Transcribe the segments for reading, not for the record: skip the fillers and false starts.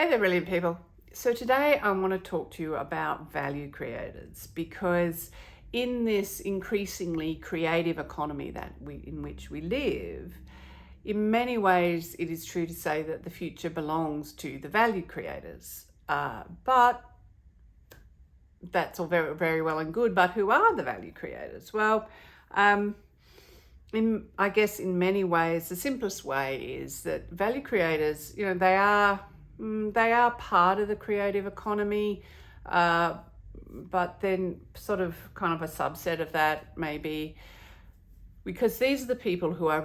Hey there, brilliant people. So today I want to talk to you about value creators, because in this increasingly creative economy in which we live, in many ways it is true to say that the future belongs to the value creators. But that's all very, very well and good. But who are the value creators? Well, I guess in many ways, the simplest way is that value creators, they are part of the creative economy, but then sort of kind of a subset of that maybe, because these are the people who are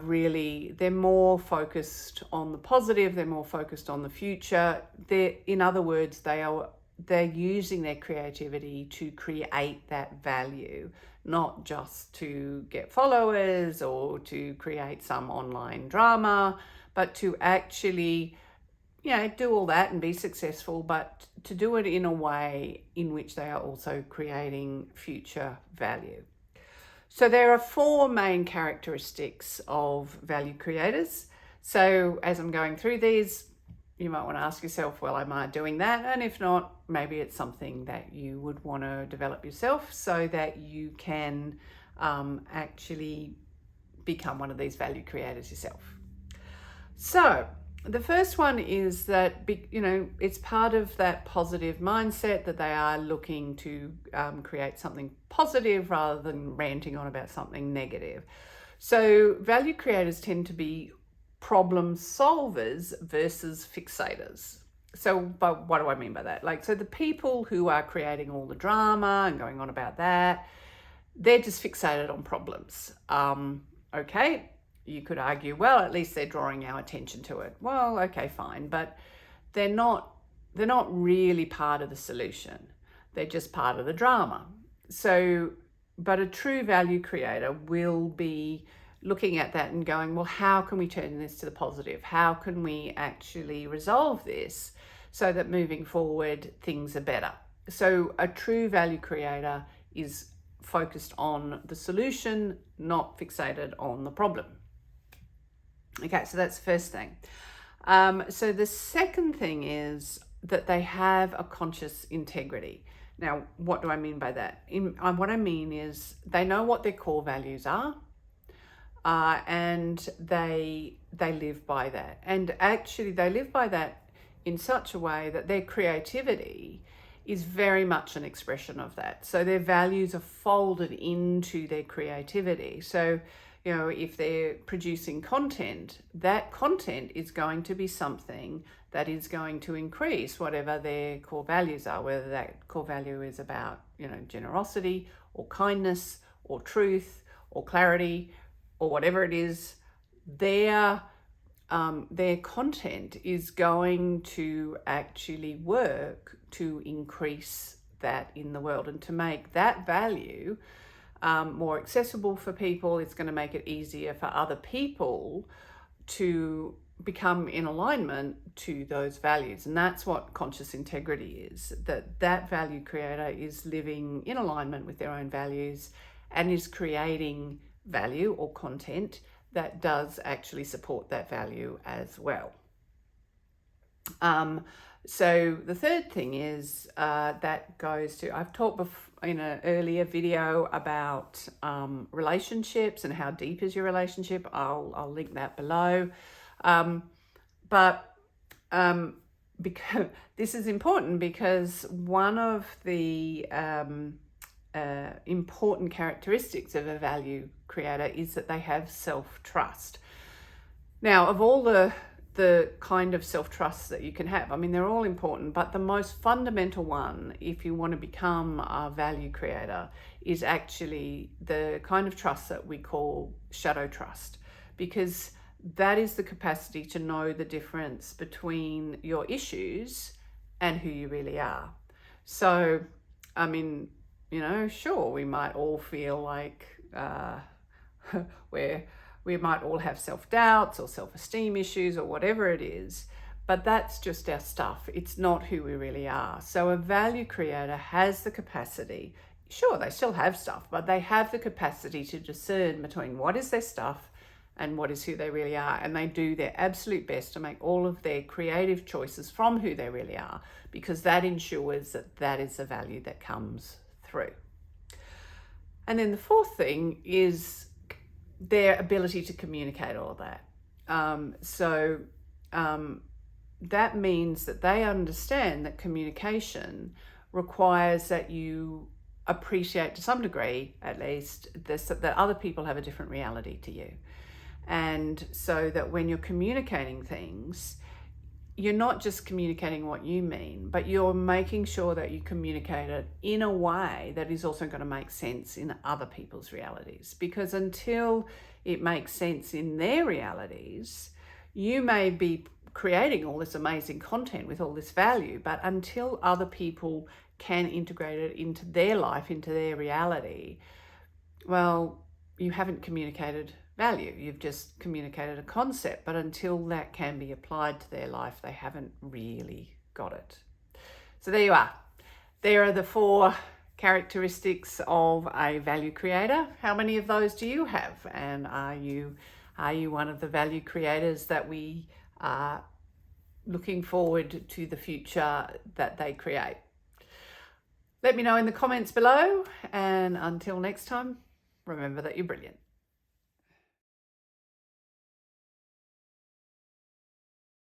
they're more focused on the positive, they're more focused on the future. In other words, they're using their creativity to create that value, not just to get followers or to create some online drama, but to actually do all that and be successful, but to do it in a way in which they are also creating future value. So there are four main characteristics of value creators. So as I'm going through these, you might want to ask yourself, well, am I doing that? And if not, maybe it's something that you would want to develop yourself so that you can actually become one of these value creators yourself. So the first one is that, it's part of that positive mindset that they are looking to create something positive rather than ranting on about something negative. So value creators tend to be problem solvers versus fixators. So, but what do I mean by that? So the people who are creating all the drama and going on about that, they're just fixated on problems. Okay. You could argue, well, at least they're drawing our attention to it. Well, okay, fine, but they're not really part of the solution. They're just part of the drama. So, but a true value creator will be looking at that and going, well, how can we turn this to the positive? How can we actually resolve this so that moving forward, things are better? So a true value creator is focused on the solution, not fixated on the problem. Okay, so that's the first thing. So the second thing is that they have a conscious integrity. Now, what do I mean by that? What I mean is they know what their core values are, and they live by that. And actually, they live by that in such a way that their creativity is very much an expression of that. So their values are folded into their creativity. So if they're producing content, that content is going to be something that is going to increase whatever their core values are, whether that core value is about, generosity or kindness or truth or clarity or whatever it is. Their content is going to actually work to increase that in the world and to make that value more accessible for people. It's going to make it easier for other people to become in alignment to those values. And that's what conscious integrity is, that value creator is living in alignment with their own values and is creating value or content that does actually support that value as well. So the third thing is that goes to, I've talked before in an earlier video about relationships and how deep is your relationship. I'll link that below. But because this is important, because one of the important characteristics of a value creator is that they have self-trust. Now, of all the kind of self-trust that you can have, they're all important, but the most fundamental one, if you want to become a value creator, is actually the kind of trust that we call shadow trust, because that is the capacity to know the difference between your issues and who you really are. So, sure, we might all feel like we might all have self-doubts or self-esteem issues or whatever it is, but that's just our stuff. It's not who we really are. So a value creator has the capacity, sure, they still have stuff, but they have the capacity to discern between what is their stuff and what is who they really are. And they do their absolute best to make all of their creative choices from who they really are, because that ensures that that is the value that comes through. And then the fourth thing is their ability to communicate all of that. That means that they understand that communication requires that you appreciate, to some degree at least, that other people have a different reality to you. And so that when you're communicating things, you're not just communicating what you mean, but you're making sure that you communicate it in a way that is also going to make sense in other people's realities. Because until it makes sense in their realities, you may be creating all this amazing content with all this value, but until other people can integrate it into their life, into their reality, well, you haven't communicated value. You've just communicated a concept, but until that can be applied to their life, they haven't really got it. So there you are. There are the 4 characteristics of a value creator. How many of those do you have? And are you one of the value creators that we are looking forward to the future that they create? Let me know in the comments below, and until next time, remember that you're brilliant.